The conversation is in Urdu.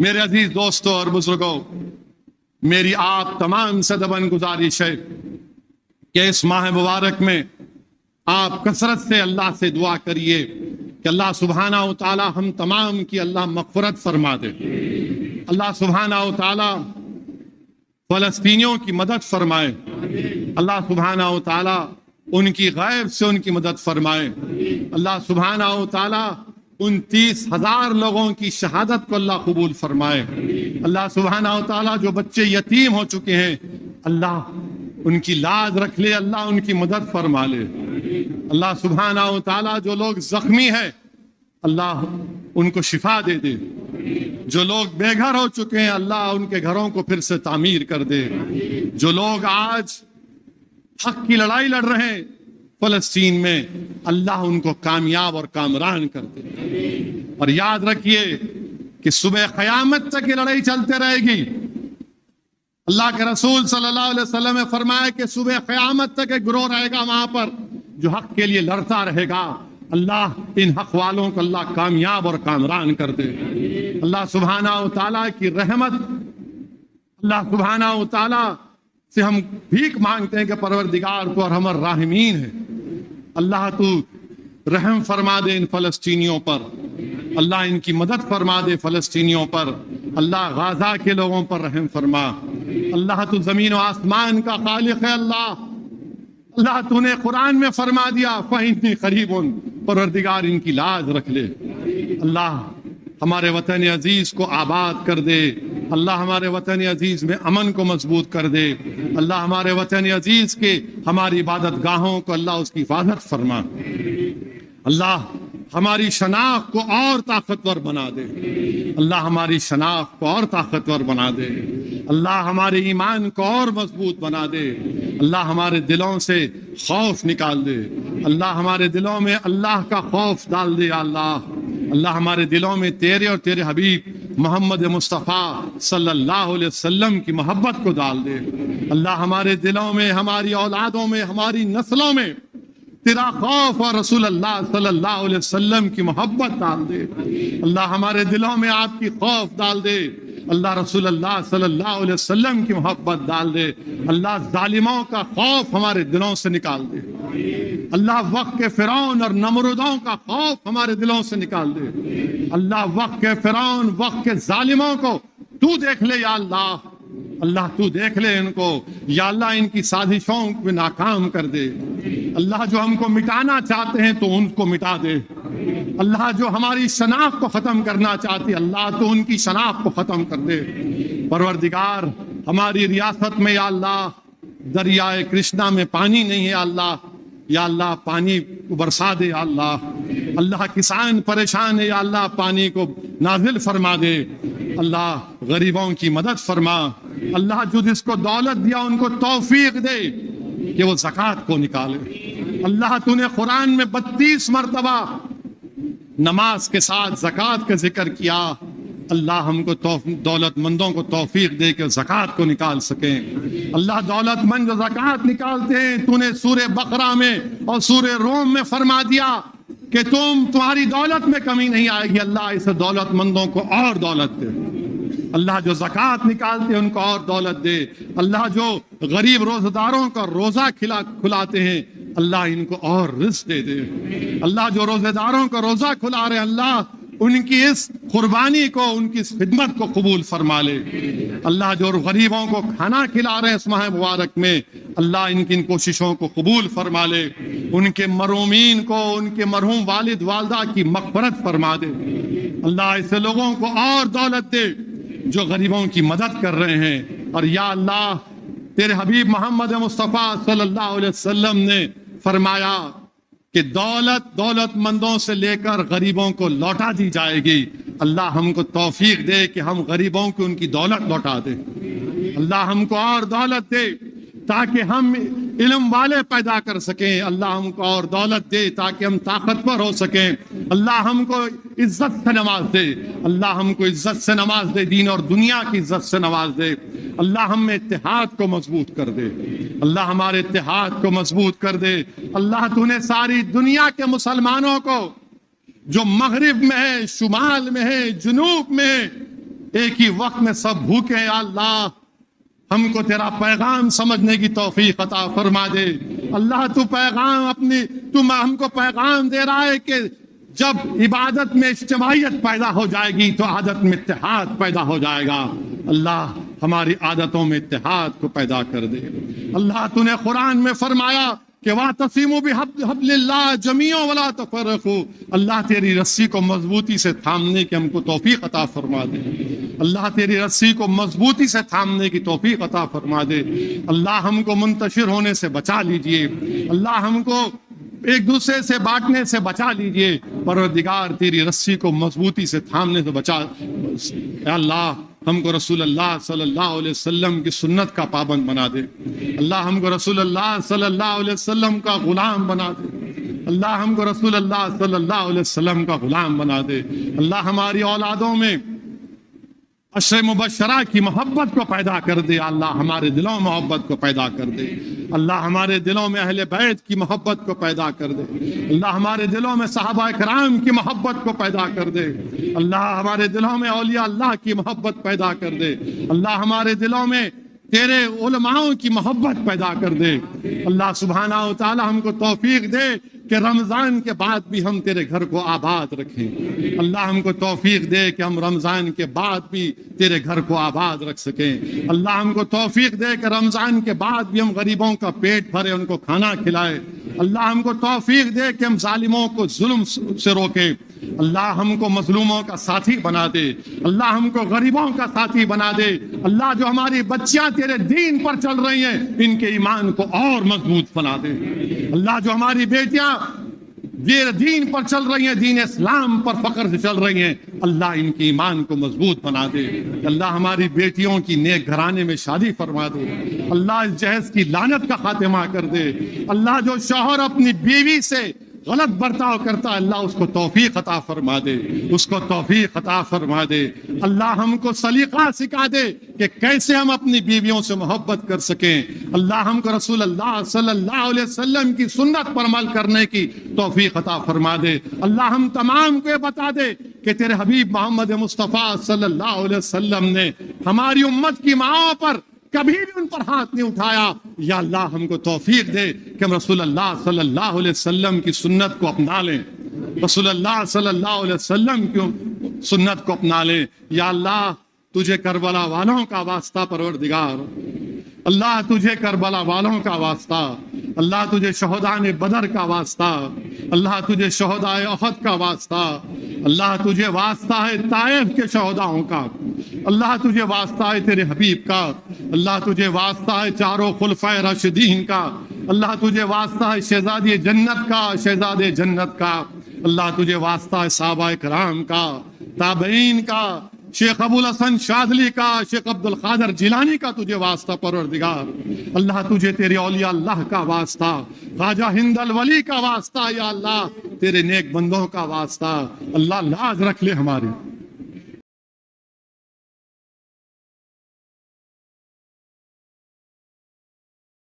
میرے عزیز دوستوں اور بزرگوں، میری آپ تمام سے دبن گزارش ہے کہ اس ماہ مبارک میں آپ کثرت سے اللہ سے دعا کریے کہ اللہ سبحانہ و تعالی ہم تمام کی اللہ مغفرت فرما دے، اللہ سبحانہ و تعالی فلسطینیوں کی مدد فرمائے، اللہ سبحانہ و تعالی ان کی غیب سے ان کی مدد فرمائے، اللہ سبحانہ و تعالی ان 30,000 لوگوں کی شہادت کو اللہ قبول فرمائے، اللہ سبحانہ و تعالی جو بچے یتیم ہو چکے ہیں اللہ ان کی لاج رکھ لے، اللہ ان کی مدد فرما لے، اللہ سبحانہ و تعالی جو لوگ زخمی ہیں اللہ ان کو شفا دے دے، جو لوگ بے گھر ہو چکے ہیں اللہ ان کے گھروں کو پھر سے تعمیر کر دے، جو لوگ آج حق کی لڑائی لڑ رہے ہیں فلسطین میں اللہ ان کو کامیاب اور کامران کر دے۔ اور یاد رکھیے کہ صبح قیامت تک یہ لڑائی چلتے رہے گی۔ اللہ کے رسول صلی اللہ علیہ وسلم نے فرمایا کہ صبح قیامت تک ایک گروہ رہے گا وہاں پر جو حق کے لیے لڑتا رہے گا، اللہ ان حق والوں کو اللہ کامیاب اور کامران کر دے۔ اللہ سبحانہ و تعالیٰ کی رحمت، اللہ سبحانہ و تعالیٰ سے ہم بھیک مانگتے ہیں کہ پروردگار تو ارحم الراحمین ہے، اللہ تو رحم فرما دے ان فلسطینیوں پر، اللہ ان کی مدد فرما دے فلسطینیوں پر، اللہ غزہ کے لوگوں پر رحم فرما، اللہ تو زمین و آسمان کا خالق ہے، اللہ تو نے قرآن میں فرما دیا فَإِنِّي قَرِيبٌ، پروردگار ان کی لاج رکھ لے، اللہ ہمارے وطن عزیز کو آباد کر دے، اللہ ہمارے وطن عزیز میں امن کو مضبوط کر دے، اللہ ہمارے وطن عزیز کے ہماری عبادت گاہوں کو اللہ اس کی حفاظت فرما، اللہ ہماری شناخت کو اور طاقتور بنا دے، اللہ ہماری شناخت کو اور طاقتور بنا دے، اللہ ہمارے ایمان کو اور مضبوط بنا دے، اللہ ہمارے دلوں سے خوف نکال دے، اللہ ہمارے دلوں میں اللہ کا خوف ڈال دے، اللہ ہمارے دلوں میں تیرے اور تیرے حبیب محمد مصطفیٰ صلی اللہ علیہ وسلم کی محبت کو ڈال دے، اللہ ہمارے دلوں میں، ہماری اولادوں میں، ہماری نسلوں میں تیرا خوف اور رسول اللہ صلی اللہ علیہ وسلم کی محبت ڈال دے، اللہ ہمارے دلوں میں آپ کی خوف ڈال دے، اللہ رسول اللہ صلی اللہ علیہ وسلم کی محبت ڈال دے، اللہ ظالموں کا خوف ہمارے دلوں سے نکال دے، اللہ وقت کے فرعون اور نمرودوں کا خوف ہمارے دلوں سے نکال دے، اللہ وقت کے فرعون، وقت کے ظالموں کو تو دیکھ لے یا اللہ، اللہ تو دیکھ لے ان کو یا اللہ، ان کی سازشوں کو ناکام کر دے، اللہ جو ہم کو مٹانا چاہتے ہیں تو ان کو مٹا دے، اللہ جو ہماری شناخت کو ختم کرنا چاہتی ہے اللہ تو ان کی شناخت کو ختم کر دے، پروردگار ہماری ریاست میں یا اللہ دریائے کرشنا میں پانی نہیں ہے یا اللہ پانی برسا دے یا اللہ کسان پریشان ہے یا اللہ پانی کو نازل فرما دے، اللہ غریبوں کی مدد فرما، اللہ جو جس کو دولت دیا ان کو توفیق دے کہ وہ زکوٰۃ کو نکالے، اللہ تو نے قرآن میں 32 مرتبہ نماز کے ساتھ زکوٰۃ کا ذکر کیا، اللہ ہم کو دولت مندوں کو توفیق دے کہ زکوٰۃ کو نکال سکیں، اللہ دولت مند جو زکوٰۃ نکالتے ہیں تو نے سورہ بقرہ میں اور سورہ روم میں فرما دیا کہ تمہاری دولت میں کمی نہیں آئے گی، اللہ اس دولت مندوں کو اور دولت دے، اللہ جو زکوٰۃ نکالتے ہیں ان کو اور دولت دے، اللہ جو غریب روزہ داروں کا روزہ کھلاتے ہیں اللہ ان کو اور رزق دے دے، اللہ جو روزہ داروں کا روزہ کھلا رہے اللہ ان کی اس قربانی کو، ان کی اس خدمت کو قبول فرما لے، اللہ جو غریبوں کو کھانا کھلا رہے ہیں اس ماہ مبارک میں اللہ ان کی ان کوششوں کو قبول فرما لے، ان کے مرحومین کو، ان کے مرحوم والد والدہ کی مغفرت فرما دے، اللہ ایسے لوگوں کو اور دولت دے جو غریبوں کی مدد کر رہے ہیں، اور یا اللہ تیرے حبیب محمد مصطفیٰ صلی اللہ علیہ وسلم نے فرمایا کہ دولت مندوں سے لے کر غریبوں کو لوٹا دی جائے گی، اللہ ہم کو توفیق دے کہ ہم غریبوں کو ان کی دولت لوٹا دے، اللہ ہم کو اور دولت دے تاکہ ہم علم والے پیدا کر سکیں، اللہ ہم کو اور دولت دے تاکہ ہم طاقتور ہو سکیں، اللہ ہم کو عزت سے نواز دے، اللہ ہم کو عزت سے نواز دے، دین اور دنیا کی عزت سے نواز دے، اللہ ہم میں اتحاد کو مضبوط کر دے، اللہ ہمارے اتحاد کو مضبوط کر دے، اللہ تو نے ساری دنیا کے مسلمانوں کو جو مغرب میں ہے، شمال میں ہے، جنوب میں ہے، ایک ہی وقت میں سب بھوکے ہیں، یا اللہ ہم کو تیرا پیغام سمجھنے کی توفیق عطا فرما دے۔ اللہ تو پیغام ہم کو پیغام دے رہا ہے کہ جب عبادت میں اجتماعیت پیدا ہو جائے گی تو عادت میں اتحاد پیدا ہو جائے گا۔ اللہ ہماری عادتوں میں اتحاد کو پیدا کر دے۔ اللہ تو نے قرآن میں فرمایا کہ وَاعْتَصِمُوا بِحَبْلِ اللَّهِ جَمِيعًا وَلَا تَفَرَّقُوا، اللہ تیری رسی کو مضبوطی سے تھامنے کی ہم کو توفیق عطا فرما دے۔ اللہ تیری رسی کو مضبوطی سے تھامنے کی توفیق عطا فرما دے۔ اللہ ہم کو منتشر ہونے سے بچا لیجئے، اللہ ہم کو ایک دوسرے سے بانٹنے سے بچا لیجئے۔ پروردگار تیری رسی کو مضبوطی سے تھامنے سے بچا۔ اے اللہ ہم کو رسول اللہ صلی اللہ علیہ وسلم کی سنت کا پابند بنا دے۔ اللہ ہم کو رسول اللہ صلی اللہ علیہ وسلم کا غلام بنا دے۔ اللہ ہم کو رسول اللہ صلی اللہ علیہ وسلم کا غلام بنا دے۔ اللہ ہماری اولادوں میں عشر مبشرہ کی محبت کو پیدا کر دے۔ اللہ ہمارے دلوں میں محبت کو پیدا کر دے۔ اللہ ہمارے دلوں میں اہل بیت کی محبت کو پیدا کر دے۔ اللہ ہمارے دلوں میں صحابہ کرام کی محبت کو پیدا کر دے۔ اللہ ہمارے دلوں میں اولیاء اللہ کی محبت پیدا کر دے۔ اللہ ہمارے دلوں میں تیرے علماؤں کی محبت پیدا کر دے۔ اللہ سبحانہ و تعالی ہم کو توفیق دے کہ رمضان کے بعد بھی ہم تیرے گھر کو آباد رکھیں۔ اللہ ہم کو توفیق دے کہ ہم رمضان کے بعد بھی تیرے گھر کو آباد رکھ سکیں۔ اللہ ہم کو توفیق دے کہ رمضان کے بعد بھی ہم غریبوں کا پیٹ بھرے، ان کو کھانا کھلائے۔ اللہ ہم کو توفیق دے کہ ہم ظالموں کو ظلم سے روکیں۔ اللہ ہم کو مظلوموں کا ساتھی بنا دے۔ اللہ ہم کو غریبوں کا ساتھی بنا دے۔ اللہ جو ہماری بچیاں تیرے دین پر چل رہی ہیں ان کے ایمان کو اور مضبوط بنا دے۔ اللہ جو ہماری بیٹیاں یہ دین پر چل رہی ہیں، دین اسلام پر فخر سے چل رہی ہیں، اللہ ان کی ایمان کو مضبوط بنا دے۔ اللہ ہماری بیٹیوں کی نیک گھرانے میں شادی فرما دے۔ اللہ اس جہیز کی لعنت کا خاتمہ کر دے۔ اللہ جو شوہر اپنی بیوی سے غلط برتاؤ کرتا ہے اللہ اس کو توفیق عطا فرما دے، اس کو توفیق عطا فرما دے۔ اللہ ہم کو سلیقہ سکھا دے کہ کیسے ہم اپنی بیویوں سے محبت کر سکیں۔ اللہ ہم کو رسول اللہ صلی اللہ علیہ وسلم کی سنت پر عمل کرنے کی توفیق عطا فرما دے۔ اللہ ہم تمام کو یہ بتا دے کہ تیرے حبیب محمد مصطفیٰ صلی اللہ علیہ وسلم نے ہماری امت کی ماؤں پر کبھی بھی ان پر ہاتھ نہیں اٹھایا۔ یا اللہ ہم کو توفیق دے کہ ہم رسول اللہ صلی اللہ علیہ وسلم کی سنت کو اپنا لیں، رسول اللہ صلی اللہ علیہ وسلم کی سنت کو اپنا لیں۔ یا اللہ تجھے کربلا والوں کا واسطہ پروردگار، اللہ تجھے کربلا والوں کا واسطہ، اللہ تجھے شہداء بدر کا واسطہ، اللہ تجھے شہداء احد کا واسطہ، اللہ تجھے واسطہ ہے طائف کے شہداؤں کا، اللہ تجھے واسطہ ہے تیرے حبیب کا، اللہ تجھے واسطہ ہے چاروں خلفائے راشدین کا، اللہ تجھے واسطہ ہے شہزادی جنت کا، شہزادے جنت کا، اللہ تجھے واسطہ ہے صحابہ کرام کا، تابعین کا، شیخ ابو الحسن شاذلی کا، شیخ عبد القادر جیلانی کا تجھے واسطہ پروردگار۔ اللہ تجھے تیرے اولیاء اللہ کا واسطہ، خواجہ ہند الولی کا واسطہ، یا اللہ تیرے نیک بندوں کا واسطہ۔ اللہ لاز رکھ لے ہماری۔